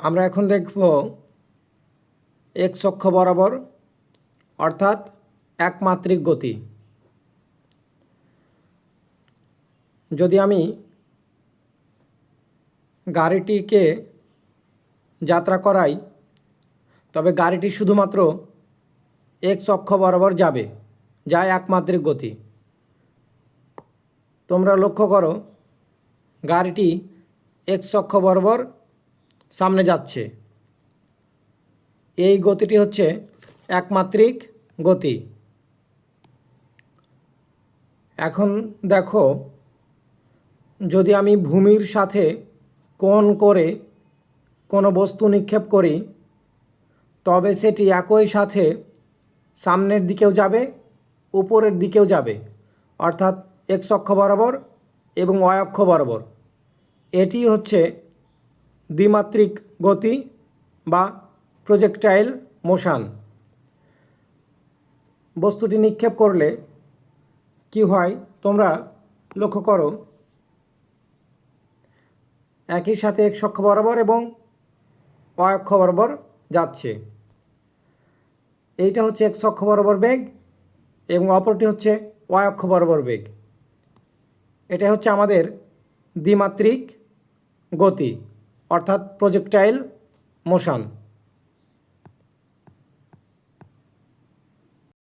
আমরা এখন দেখব এক্স অক্ষ বরাবর অর্থাৎ একমাত্রিক গতি। যদি আমি গাড়িটিকে যাত্রা করাই তবে গাড়িটি শুধুমাত্র এক্স অক্ষ বরাবর যাবে, যা একমাত্রিক গতি। তোমরা লক্ষ্য করো গাড়িটি এক্স অক্ষ বরাবর সামনে যাচ্ছে। এই গতিটি হচ্ছে একমাত্রিক গতি। এখন দেখো, যদি আমি ভূমির সাথে কোণ করে কোনো বস্তু নিক্ষেপ করি তবে সেটি একই সাথে সামনের দিকেও যাবে, উপরের দিকেও যাবে, অর্থাৎ এক্স অক্ষ বরাবর এবং ওয়াই অক্ষ বরাবর। এটি হচ্ছে দ্বিমাত্রিক গতি বা প্রজেক্টাইল মোশন। বস্তুটি নিক্ষেপ করলে কি হয় তোমরা লক্ষ্য করো, একই সাথে এক্স অক্ষ বরাবর এবং ওয়াই অক্ষ বরাবর যাচ্ছে। এইটা হচ্ছে এক্স অক্ষ বরাবর বেগ এবং অপরটি হচ্ছে ওয়াই অক্ষ বরাবর বেগ। এটা হচ্ছে আমাদের দ্বিমাত্রিক গতি অর্থাৎ প্রজেক্টাইল মোশন।